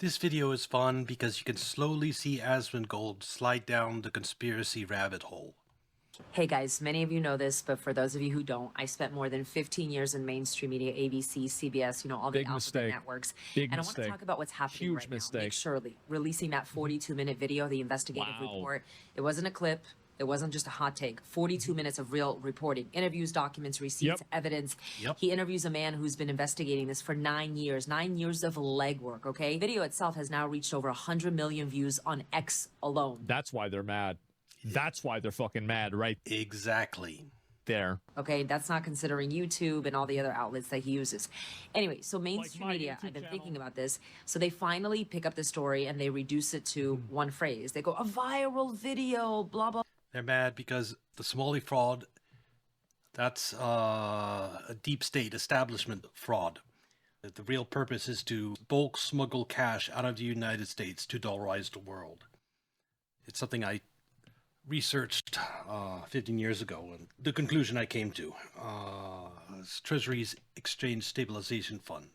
This video is fun because you can slowly see Asmongold slide down the conspiracy rabbit hole. Hey guys, many of you know this, but for those of you who don't, I spent more than 15 years in mainstream media, ABC, CBS, all the Big alphabet mistake. networks. Big And I want to mistake. talk about what's happening Huge right mistake. now. Nick Shirley releasing that 42-minute video, the investigative Wow. report. It wasn't a clip. It wasn't just a hot take. 42 minutes of real reporting, interviews, documents, receipts, evidence. He interviews a man who's been investigating this for 9 years, 9 years of legwork, okay? The video itself has now reached over 100 million views on X alone. That's why they're mad. That's why they're fucking mad right Exactly. there. Okay, that's not considering YouTube and all the other outlets that he uses. Anyway, so mainstream my media, YouTube I've been channel. thinking about this. So they finally pick up the story and they reduce it to one phrase. They go, a viral video, blah, blah. They're mad because the Somali fraud, that's a deep state establishment fraud. The real purpose is to bulk smuggle cash out of the United States to dollarize the world. It's something I researched 15 years ago, and the conclusion I came to is Treasury's Exchange Stabilization Fund,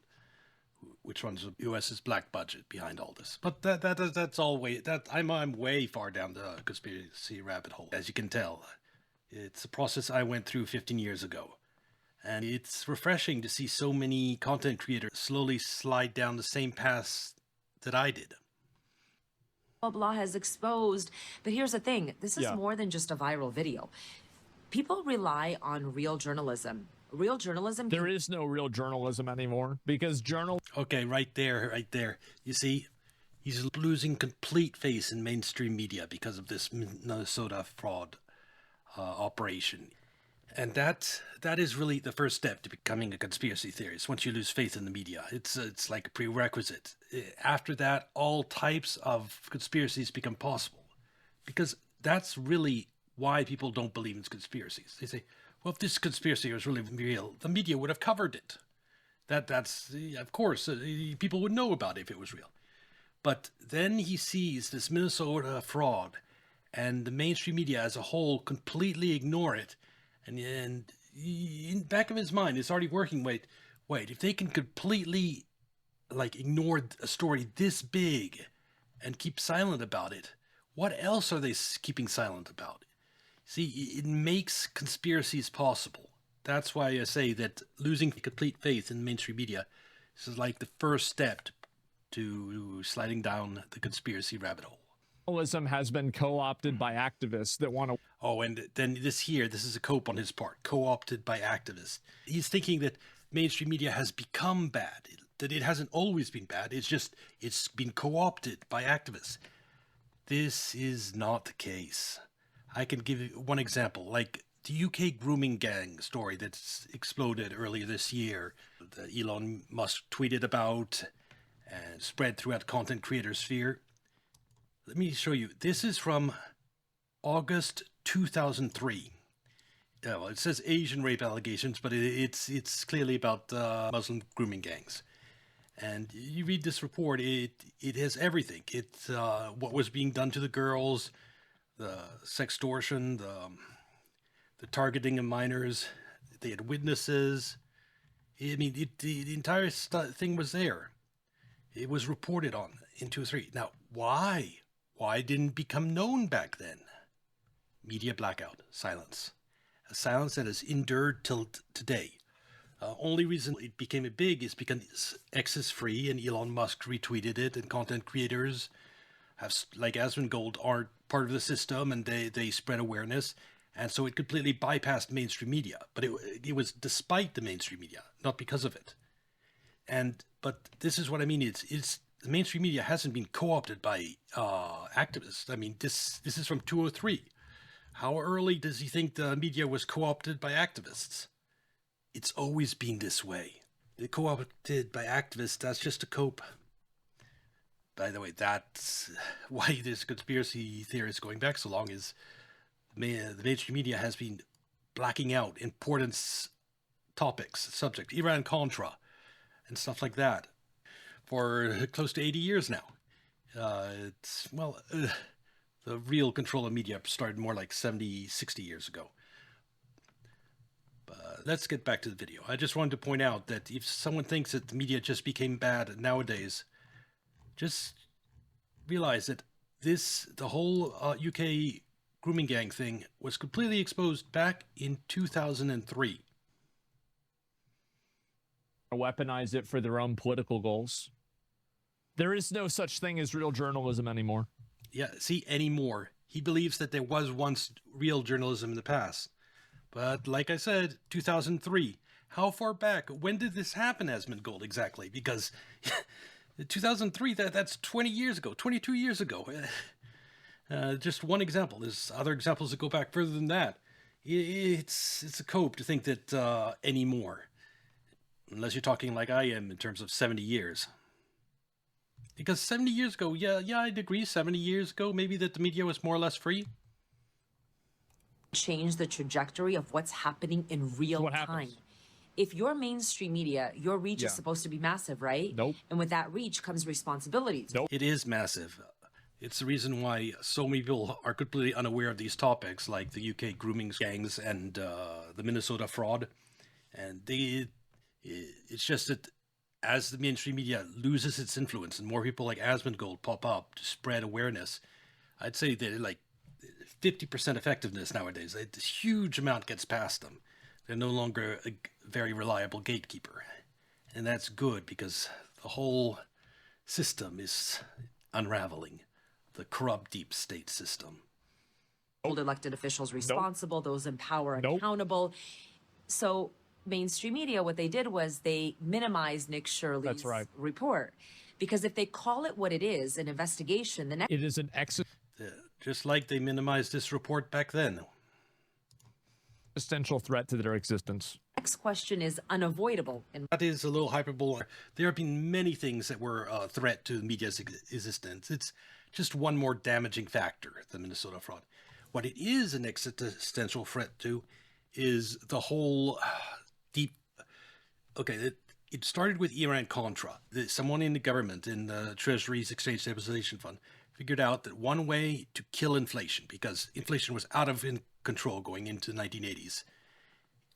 which runs the U.S.'s black budget behind all this. But that's all I'm way far down the conspiracy rabbit hole, as you can tell. It's a process I went through 15 years ago, and it's refreshing to see so many content creators slowly slide down the same path that I did. Blah has exposed. But here's the thing. This is more than just a viral video. People rely on real journalism. Real journalism. There is no real journalism anymore because Okay, right there. You see, he's losing complete faith in mainstream media because of this Minnesota fraud operation. And that is really the first step to becoming a conspiracy theorist. Once you lose faith in the media, it's like a prerequisite. After that, all types of conspiracies become possible, because that's really why people don't believe in conspiracies. They say, well, if this conspiracy was really real, the media would have covered it. That's of course, people would know about it if it was real. But then he sees this Minnesota fraud, and the mainstream media as a whole completely ignore it. And in the back of his mind, it's already working. Wait, if they can completely ignore a story this big and keep silent about it, what else are they keeping silent about? See, it makes conspiracies possible. That's why I say that losing complete faith in mainstream media is like the first step to sliding down the conspiracy rabbit hole. journalism has been co-opted by activists that want to. Oh, and then this is a cope on his part, co-opted by activists. He's thinking that mainstream media has become bad, that it hasn't always been bad. It's been co-opted by activists. This is not the case. I can give you one example, like the UK grooming gang story that's exploded earlier this year, that Elon Musk tweeted about and spread throughout content creator sphere. Let me show you. This is from August 2003. Well, it says Asian rape allegations, but it's clearly about Muslim grooming gangs. And you read this report, it has everything. It's what was being done to the girls, the sextortion, the targeting of minors. They had witnesses. I mean, the entire thing was there. It was reported on in 2003. Now, why? Why didn't it become known back then? Media blackout, silence. A silence that has endured till today. Only reason it became big is because X is free and Elon Musk retweeted it, and content creators have, like Asmongold, aren't part of the system, and they spread awareness, and so it completely bypassed mainstream media. But it was despite the mainstream media, not because of it. But this is what I mean. It's the mainstream media hasn't been co-opted by activists. I mean, this is from 2003. How early does he think the media was co-opted by activists? It's always been this way. They're co-opted by activists. That's just a cope. By the way, that's why this conspiracy theory is going back so long, is the mainstream media has been blacking out important topics, subject, Iran-Contra, and stuff like that for close to 80 years now. The real control of media started more like 70, 60 years ago. But let's get back to the video. I just wanted to point out that if someone thinks that the media just became bad nowadays, Just realize that the whole UK grooming gang thing was completely exposed back in 2003. Weaponize it for their own political goals. There is no such thing as real journalism anymore. Yeah, see, anymore. He believes that there was once real journalism in the past. But like I said, 2003. How far back? When did this happen, Asmongold, exactly? Because 2003, that's 20 years ago, 22 years ago. Just one example. There's other examples that go back further than that. It's a cope to think that anymore. Unless you're talking like I am in terms of 70 years. Because 70 years ago, yeah, I'd agree. 70 years ago, maybe that the media was more or less free. Change the trajectory of what's happening in real time. If you're mainstream media, your reach is supposed to be massive, right? Nope. And with that reach comes responsibilities. Nope. It is massive. It's the reason why so many people are completely unaware of these topics, like the UK grooming gangs and the Minnesota fraud. And it's just that as the mainstream media loses its influence and more people like Asmongold pop up to spread awareness, I'd say they're like 50% effectiveness nowadays. This huge amount gets past them. They're no longer a very reliable gatekeeper. And that's good because the whole system is unraveling. The corrupt deep state system. Hold elected officials responsible, those in power accountable. So mainstream media, what they did was they minimized Nick Shirley's report. Because if they call it what it is, an investigation, the next... It is an just like they minimized this report back then. Existential threat to their existence. Next question is unavoidable. And that is a little hyperbole. There have been many things that were a threat to the media's existence. It's just one more damaging factor, the Minnesota fraud. What it is an existential threat to is the whole deep... Okay, it started with Iran-Contra. Someone in the government, in the Treasury's Exchange Stabilization Fund, figured out that one way to kill inflation, because inflation was out of control going into the 1980s,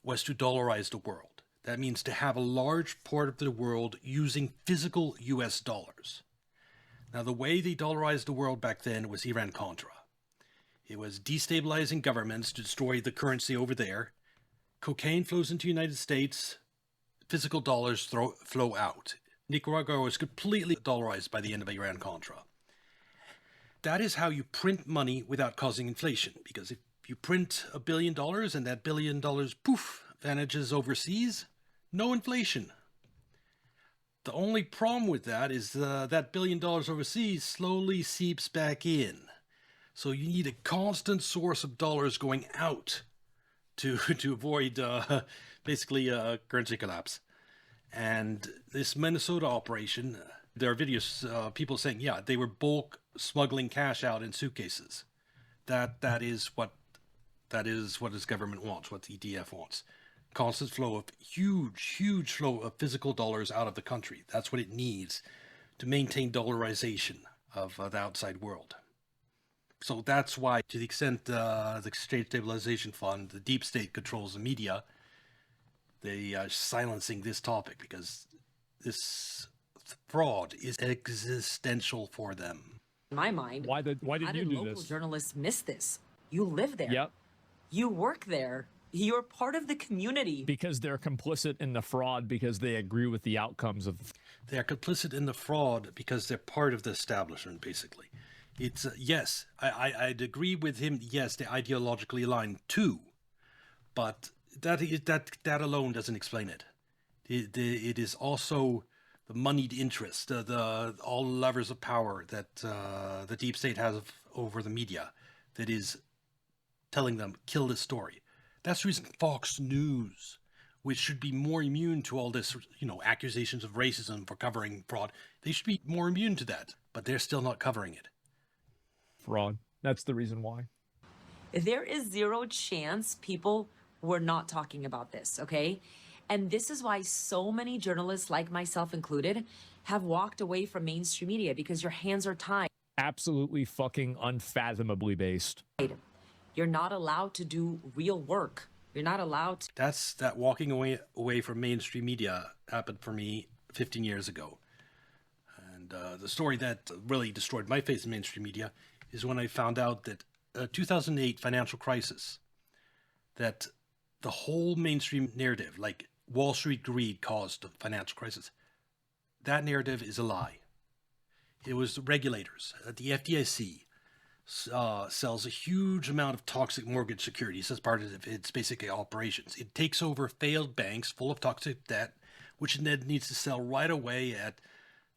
was to dollarize the world. That means to have a large part of the world using physical US dollars. Now, the way they dollarized the world back then was Iran-Contra. It was destabilizing governments to destroy the currency over there. Cocaine flows into the United States. Physical dollars flow out. Nicaragua was completely dollarized by the end of Iran-Contra. That is how you print money without causing inflation. Because if you print $1 billion and that $1 billion, poof, vanishes overseas, no inflation. The only problem with that is that $1 billion overseas slowly seeps back in. So you need a constant source of dollars going out to avoid basically a currency collapse. And this Minnesota operation, there are videos, people saying, yeah, they were bulk smuggling cash out in suitcases. That is what this government wants, what the EDF wants. Constant flow of huge flow of physical dollars out of the country. That's what it needs to maintain dollarization of the outside world. So that's why, to the extent the Exchange Stabilization Fund, the deep state controls the media, they are silencing this topic because this fraud is existential for them. In my mind, why did you do this? Local journalists miss this? You live there. Yep. You work there. You're part of the community. Because they're complicit in the fraud because they agree with the outcomes of... They're complicit in the fraud because they're part of the establishment, basically. It's, yes, I'd agree with him, yes, they're ideologically aligned too, but that alone doesn't explain it. It is also the moneyed interest, all levers of power that the deep state has over the media that is telling them, kill this story. That's the reason Fox News, which should be more immune to all this, accusations of racism for covering fraud, they should be more immune to that, but they're still not covering it. Fraud. That's the reason why. There is zero chance people were not talking about this, okay? And this is why so many journalists, like myself included, have walked away from mainstream media because your hands are tied. Absolutely fucking unfathomably based. You're not allowed to do real work. You're not allowed to... That walking away from mainstream media happened for me 15 years ago. And the story that really destroyed my faith in mainstream media is when I found out that 2008 financial crisis, that the whole mainstream narrative, like Wall Street greed caused the financial crisis, that narrative is a lie. It was the regulators. The FDIC sells a huge amount of toxic mortgage securities as part of its basic operations. It takes over failed banks full of toxic debt, which it then needs to sell right away at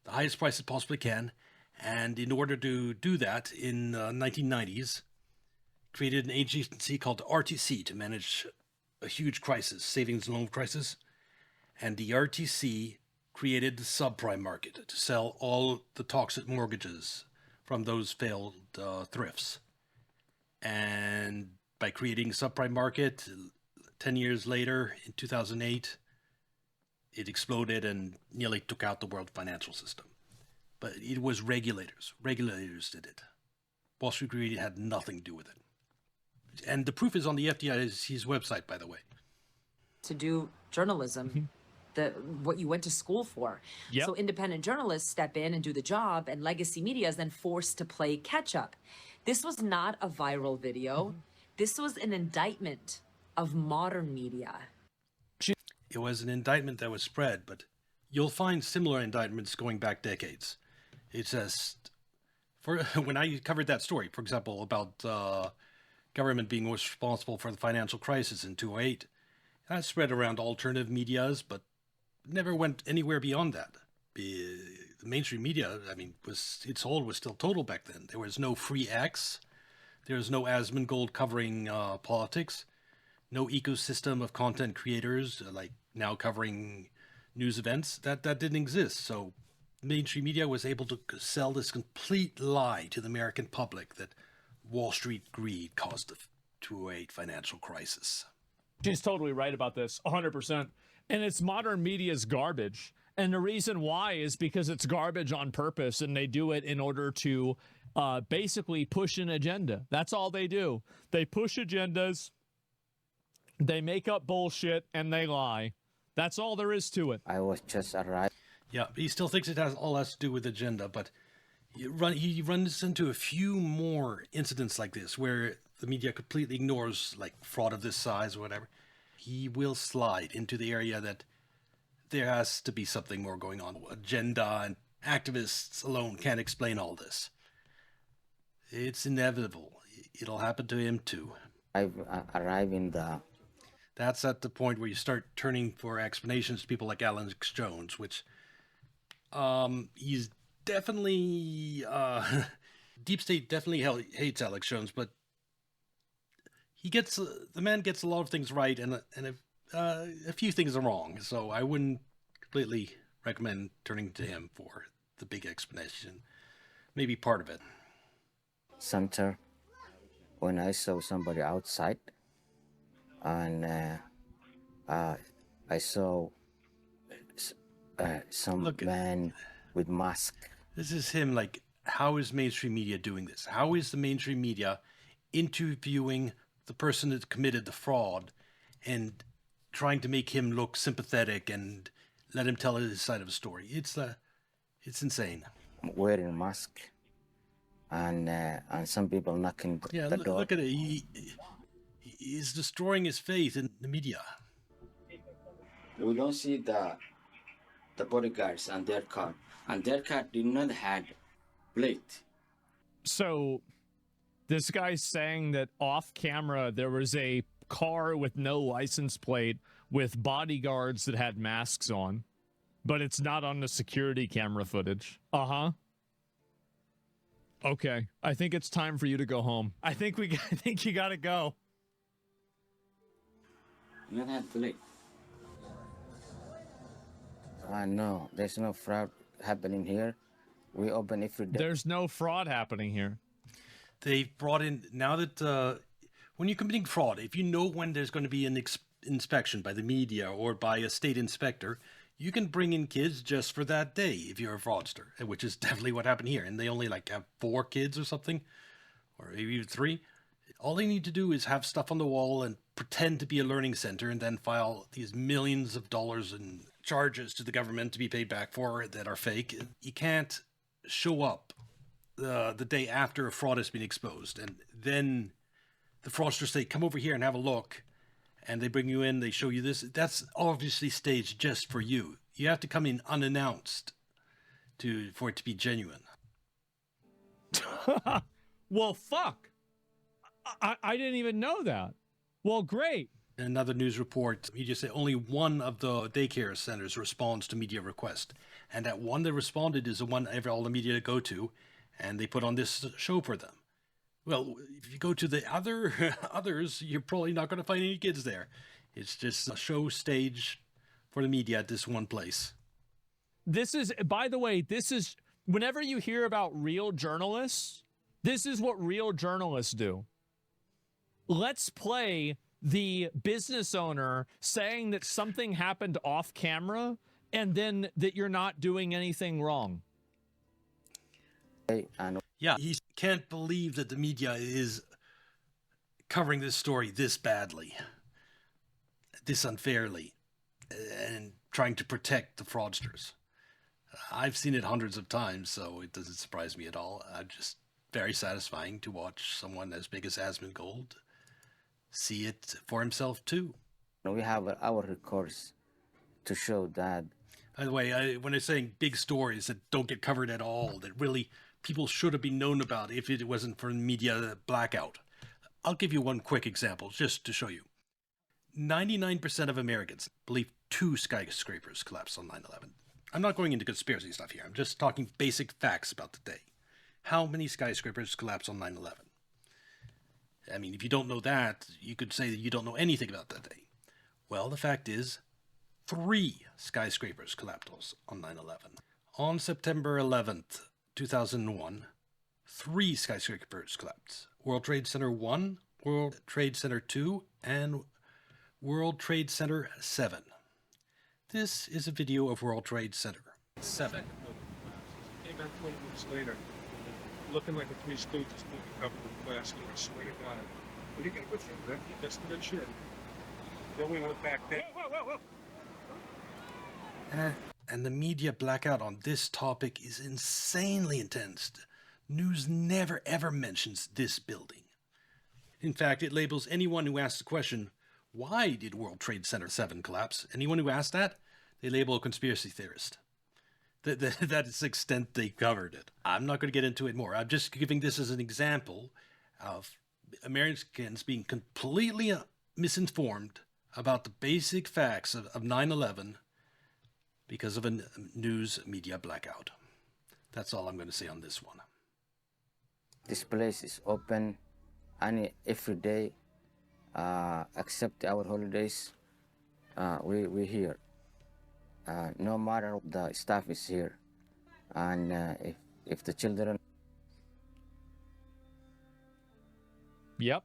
the highest price it possibly can. And in order to do that, in the 1990s, created an agency called the RTC to manage a huge crisis, savings and loan crisis. And the RTC created the subprime market to sell all the toxic mortgages from those failed thrifts. And by creating a subprime market, 10 years later, in 2008, it exploded and nearly took out the world financial system. But it was regulators. Regulators did it. Wall Street greed had nothing to do with it. And the proof is on the FDIC's website, by the way. To do journalism, what you went to school for. Yep. So independent journalists step in and do the job, and legacy media is then forced to play catch up. This was not a viral video. This was an indictment of modern media. It was an indictment that was spread, but you'll find similar indictments going back decades. It says, when I covered that story, for example, about government being responsible for the financial crisis in 2008, that spread around alternative medias, but never went anywhere beyond that. The mainstream media, I mean, its hold was still total back then. There was no free X. There was no Asmongold covering politics. No ecosystem of content creators like now covering news events. That didn't exist. So mainstream media was able to sell this complete lie to the American public that Wall Street greed caused the 2008 financial crisis. She's totally right about this, 100%. And it's modern media's garbage. And the reason why is because it's garbage on purpose, and they do it in order to basically push an agenda. That's all they do. They push agendas, they make up bullshit, and they lie. That's all there is to it. I was just arrived. Yeah, he still thinks it has to do with agenda, but he runs into a few more incidents like this where the media completely ignores like fraud of this size or whatever. He will slide into the area that there has to be something more going on. Agenda and activists alone can't explain all this. It's inevitable. It'll happen to him too. I've arrived in the... That's at the point where you start turning for explanations to people like Alex Jones, which he's definitely... Deep State definitely hates Alex Jones, but the man gets a lot of things right and a few things are wrong. So I wouldn't completely recommend turning to him for the big explanation. Maybe part of it. Center, when I saw somebody outside, and I saw some man with mask. This is him. Like, how is mainstream media doing this? How is the mainstream media interviewing the person that committed the fraud and trying to make him look sympathetic and let him tell his side of the story? It's insane. Wearing a mask, and some people knocking the door. Look at it. He's destroying his faith in the media. We don't see the bodyguards and their car, and their car did not have plate. So this guy's saying that off camera there was a car with no license plate with bodyguards that had masks on, but it's not on the security camera footage. Okay, I think it's time for you to go home. I think you gotta go. Not have plate. No, there's no fraud happening here. We open every day. There's no fraud happening here. They've brought in, now that when you're committing fraud, if you know when there's going to be an inspection by the media or by a state inspector, you can bring in kids just for that day if you're a fraudster, which is definitely what happened here. And they only like have 4 kids or something, or maybe even 3. All they need to do is have stuff on the wall and pretend to be a learning center and then file these millions of dollars in charges to the government to be paid back for that are fake. You can't show up the day after a fraud has been exposed, and then the fraudsters say, "Come over here and have a look," and they bring you in, they show you this. That's obviously staged just for you. You have to come in unannounced for it to be genuine. Well, fuck. I didn't even know that. Well, great. In another news report, media say only one of the daycare centers responds to media request. And that one that responded is the one all the media go to, and they put on this show for them. Well, if you go to the others, you're probably not going to find any kids there. It's just a show stage for the media at this one place. This is, by the way, whenever you hear about real journalists, this is what real journalists do. Let's play the business owner saying that something happened off camera and then that you're not doing anything wrong. Yeah, he can't believe that the media is covering this story this badly, this unfairly, and trying to protect the fraudsters. I've seen it hundreds of times, so it doesn't surprise me at all. Just very satisfying to watch someone as big as Asmongold see it for himself too. We have our records to show that. By the way, when I'm saying big stories that don't get covered at all, that really people should have been known about if it wasn't for media blackout. I'll give you one quick example just to show you. 99% of Americans believe 2 skyscrapers collapsed on 9/11. I'm not going into conspiracy stuff here. I'm just talking basic facts about the day. How many skyscrapers collapsed on 9/11? I mean, if you don't know that, you could say that you don't know anything about that day. Well, the fact is, 3 skyscrapers collapsed on 9/11. On September 11th, 2001, 3 skyscrapers collapsed. World Trade Center 1, World Trade Center 2, and World Trade Center 7. This is a video of World Trade Center 7. Came back 20 minutes later, looking like a Three Stooges movie cover with glass, and I swear to God, what are you get with him, man? That's the good shit. Then we went back there. Whoa. And the media blackout on this topic is insanely intense. News never ever mentions this building. In fact, it labels anyone who asks the question, why did World Trade Center 7 collapse? Anyone who asks that, they label a conspiracy theorist. That is the extent they covered it. I'm not going to get into it more. I'm just giving this as an example of Americans being completely misinformed about the basic facts of 9/11 because of a news media blackout. That's all I'm going to say on this one. This place is open every day, except our holidays. We're here. No matter the staff is here, and if the children. Yep,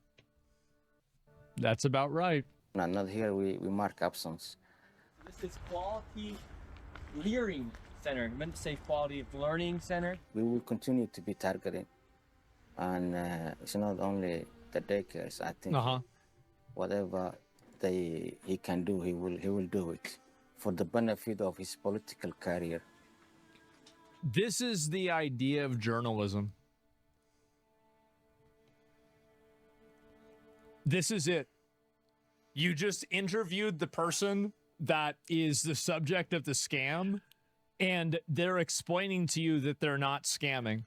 that's about right. Not here. We mark absence. This is quality learning center. I meant to say quality of learning center. We will continue to be targeted, and it's not only the daycares. I think whatever he can do, he will do it for the benefit of his political career. This is the idea of journalism. This is it. You just interviewed the person that is the subject of the scam, and they're explaining to you that they're not scamming.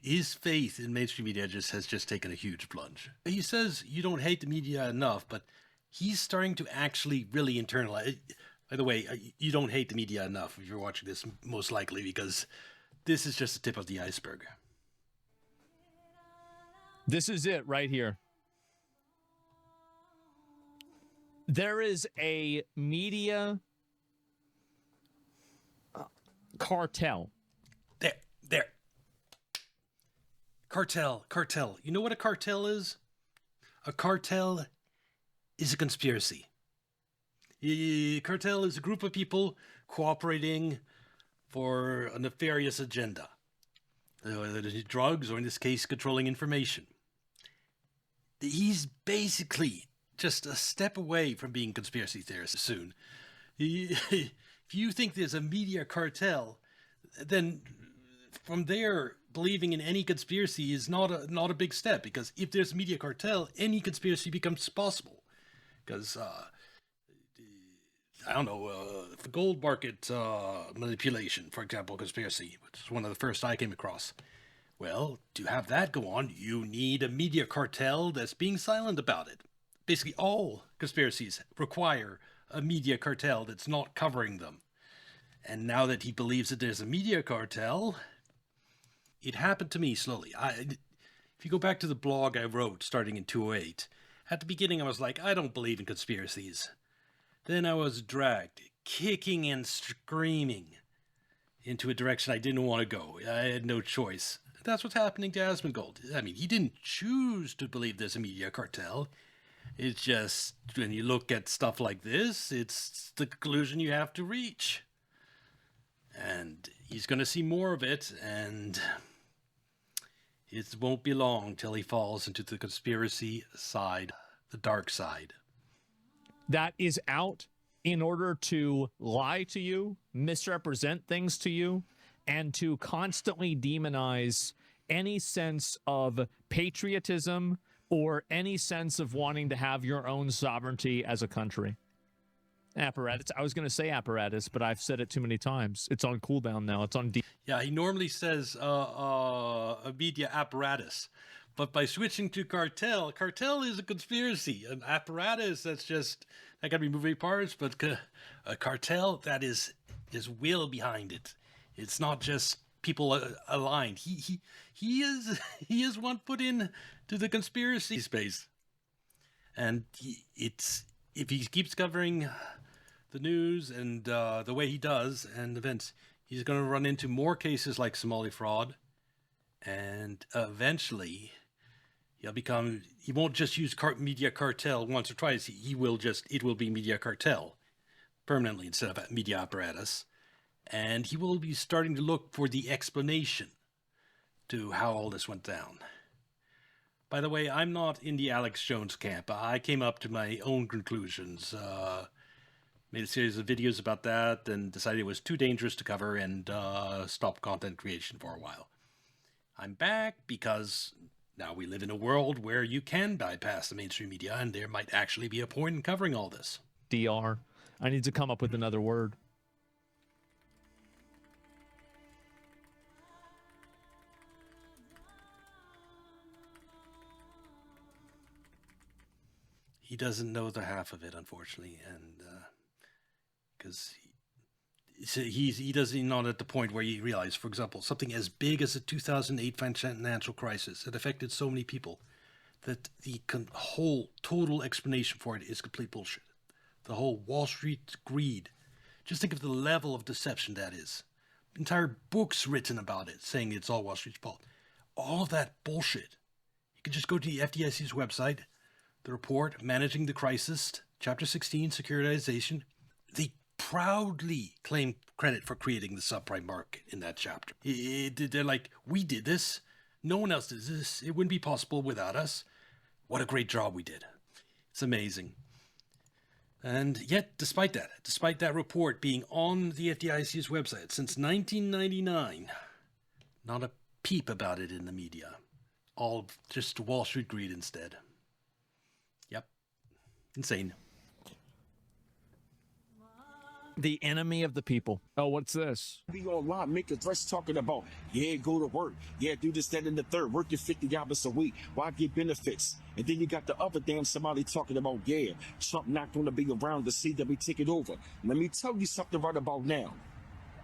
His faith in mainstream media has just taken a huge plunge. He says you don't hate the media enough, but he's starting to actually really internalize. By the way, you don't hate the media enough if you're watching this, most likely, because this is just the tip of the iceberg. This is it right here. There is a media cartel. There. Cartel. You know what a cartel is? A cartel is a conspiracy. A cartel is a group of people cooperating for a nefarious agenda. Drugs, or in this case, controlling information. He's basically just a step away from being conspiracy theorist soon. If you think there's a media cartel, then from there, believing in any conspiracy is not a big step, because if there's a media cartel, any conspiracy becomes possible. Because I don't know, the gold market manipulation, for example, conspiracy, which is one of the first I came across. Well, to have that go on, you need a media cartel that's being silent about it. Basically, all conspiracies require a media cartel that's not covering them. And now that he believes that there's a media cartel, it happened to me slowly. If you go back to the blog I wrote starting in 2008, at the beginning I was like, I don't believe in conspiracies. Then I was dragged, kicking and screaming, into a direction I didn't want to go. I had no choice. That's what's happening to Asmongold. I mean, he didn't choose to believe there's a media cartel. It's just, when you look at stuff like this, it's the conclusion you have to reach. And he's going to see more of it, and it won't be long till he falls into the conspiracy side, the dark side. That is out in order to lie to you, misrepresent things to you, and to constantly demonize any sense of patriotism or any sense of wanting to have your own sovereignty as a country. Apparatus. I was going to say apparatus, but I've said it too many times. It's on cooldown now. It's on Yeah, he normally says a media apparatus. But by switching to cartel is a conspiracy. An apparatus, that got to be moving parts, but a cartel, that is will behind it. It's not just people aligned. He is one foot in to the conspiracy space. And if he keeps covering the news and the way he does and events, he's going to run into more cases like Somali fraud, and eventually he won't just use media cartel once or twice. It will be media cartel permanently instead of media apparatus. And he will be starting to look for the explanation to how all this went down. By the way, I'm not in the Alex Jones camp. I came up to my own conclusions. Made a series of videos about that and decided it was too dangerous to cover and stopped content creation for a while. I'm back because now we live in a world where you can bypass the mainstream media, and there might actually be a point in covering all this. DR. I need to come up with another word. He doesn't know the half of it, unfortunately, and because he doesn't not at the point where he realized, for example, something as big as the 2008 financial crisis that affected so many people, that the whole total explanation for it is complete bullshit. The whole Wall Street greed. Just think of the level of deception that is. Entire books written about it, saying it's all Wall Street's fault. All of that bullshit. You can just go to the FDIC's website, the report, Managing the Crisis, Chapter 16, Securitization. They proudly claim credit for creating the subprime market in that chapter. They're like, we did this. No one else did this. It wouldn't be possible without us. What a great job we did. It's amazing. And yet, despite that report being on the FDIC's website since 1999, not a peep about it in the media. All just Wall Street greed instead. Yep. Insane. The enemy of the people. Oh, what's this? Be online, make a threats talking about, yeah, go to work. Yeah, do this, that, and the third. Working 50 hours a week. Why get benefits? And then you got the other damn somebody talking about, yeah, Trump not going to be around to see that we take it over. Let me tell you something right about now.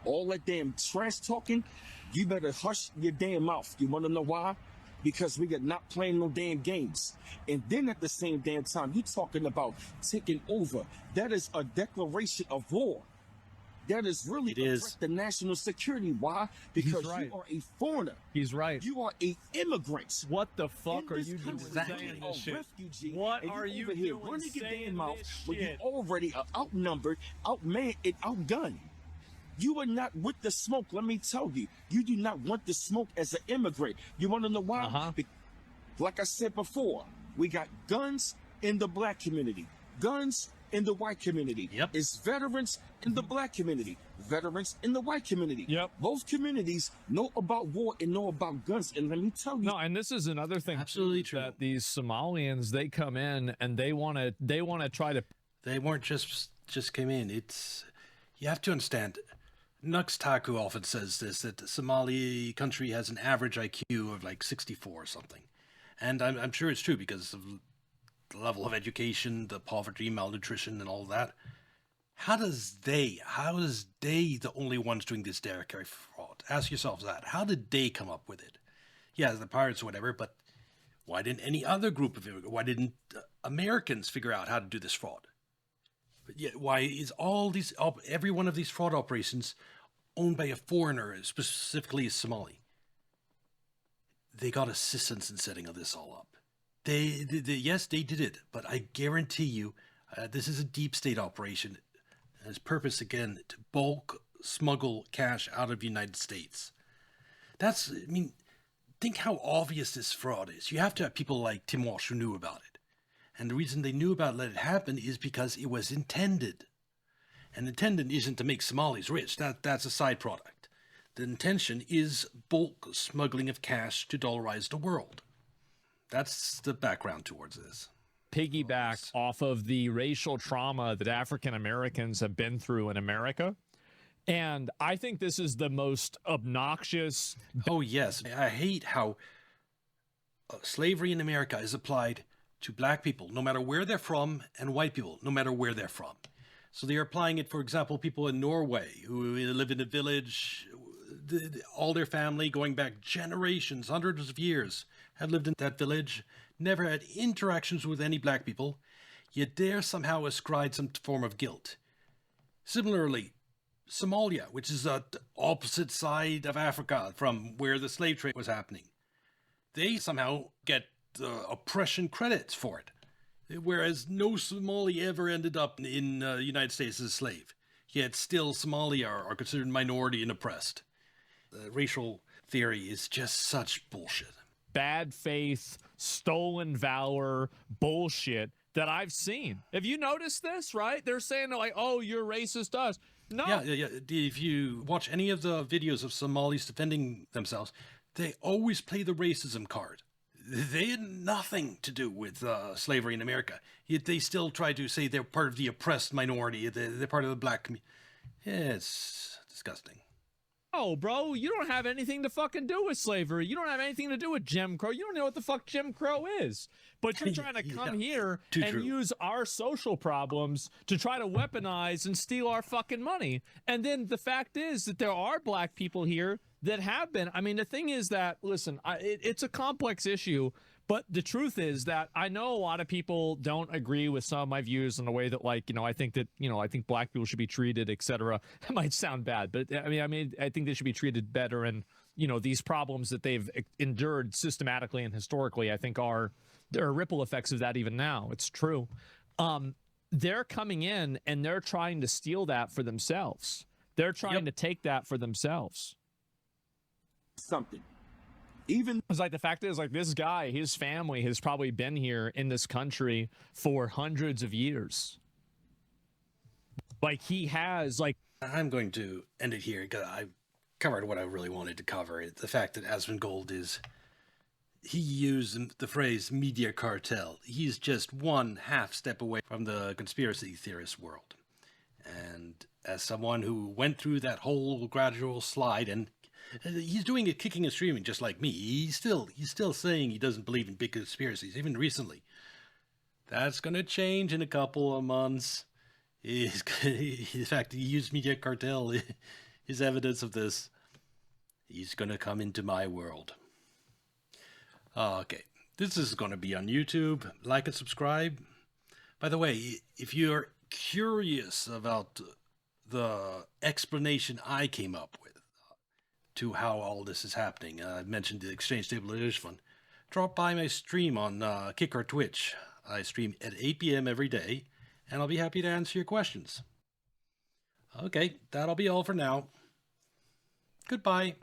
All that damn trash talking, you better hush your damn mouth. You want to know why? Because we are not playing no damn games. And then at the same damn time, you talking about taking over. That is a declaration of war. That is really a threat to national security. Why? Because you are a foreigner. He's right. You are a immigrant. What the fuck are you doing? Exactly. A refugee. What are you over here doing running your saying damn mouth this when you shit? already are outnumbered, outmanned, and outgunned? You are not with the smoke, let me tell you. You do not want the smoke as an immigrant. You want to know why? Like I said before, we got guns in the black community, guns in the white community. Yep. It's veterans in the black community. Veterans in the white community. Yep. Both communities know about war and know about guns. And let me tell you. No, and this is another thing. Absolutely true. That these Somalians, they come in and they want to try to. They weren't just came in. It's, you have to understand. Nux Taku often says this, that the Somali country has an average IQ of like 64 or something. And I'm sure it's true because of the level of education, the poverty, malnutrition, and all that. How is they the only ones doing this derogatory fraud? Ask yourselves that. How did they come up with it? Yeah, the pirates or whatever, but why didn't any other group of immigrants, why didn't Americans figure out how to do this fraud? But yet, why is every one of these fraud operations owned by a foreigner, specifically a Somali? They got assistance in setting this all up. Yes, they did it, but I guarantee you, this is a deep state operation. Its purpose, again, to bulk smuggle cash out of the United States. Think how obvious this fraud is. You have to have people like Tim Walsh who knew about it. And the reason they knew about it, let it happen, is because it was intended. And intended isn't to make Somalis rich. That's a side product. The intention is bulk smuggling of cash to dollarize the world. That's the background towards this. Piggyback off of the racial trauma that African Americans have been through in America. And I think this is the most obnoxious. Oh, yes. I hate how slavery in America is applied to black people, no matter where they're from, and white people, no matter where they're from. So they are applying it, for example, people in Norway who live in a village, all their family going back generations, hundreds of years, have lived in that village, never had interactions with any black people, yet they're somehow ascribed some form of guilt. Similarly, Somalia, which is the opposite side of Africa from where the slave trade was happening, they somehow get oppression credits for it, whereas no Somali ever ended up in the United States as a slave. Yet still Somalia are considered minority and oppressed. Racial theory is just such bullshit. Bad faith, stolen valor bullshit that I've seen. Have you noticed this, right? They're saying like, oh, you're racist to us. No. Yeah. If you watch any of the videos of Somalis defending themselves, they always play the racism card. They had nothing to do with slavery in America. Yet they still try to say they're part of the oppressed minority. They're part of the black community. Yeah, it's disgusting. Oh, bro, you don't have anything to fucking do with slavery. You don't have anything to do with Jim Crow. You don't know what the fuck Jim Crow is. But you're trying to come here and use our social problems to try to weaponize and steal our fucking money. And then the fact is that there are black people here that have been. I mean, the thing is that, listen, it's a complex issue. But the truth is that I know a lot of people don't agree with some of my views in the way that, like, I think that, I think black people should be treated, etc. It might sound bad, but I think they should be treated better. And, these problems that they've endured systematically and historically, I think there are ripple effects of that even now. It's true. They're coming in and they're trying to steal that for themselves. They're trying to take that for themselves. Something. Even it's like the fact is, like, this guy, his family has probably been here in this country for hundreds of years. Like, he has, like, I'm going to end it here because I've covered what I really wanted to cover. The fact that Asmongold he used the phrase media cartel. He's just one half step away from the conspiracy theorist world. And as someone who went through that whole gradual slide, and he's doing it kicking and screaming just like me. He's still saying he doesn't believe in big conspiracies, even recently. That's going to change in a couple of months. In fact, he used media cartel is evidence of this. He's going to come into my world. Okay, this is going to be on YouTube. Like and subscribe. By the way, if you're curious about the explanation I came up with to how all this is happening, I mentioned the Exchange Stabilization Fund, drop by my stream on Kick or Twitch. I stream at 8 p.m. every day, and I'll be happy to answer your questions. Okay, that'll be all for now. Goodbye.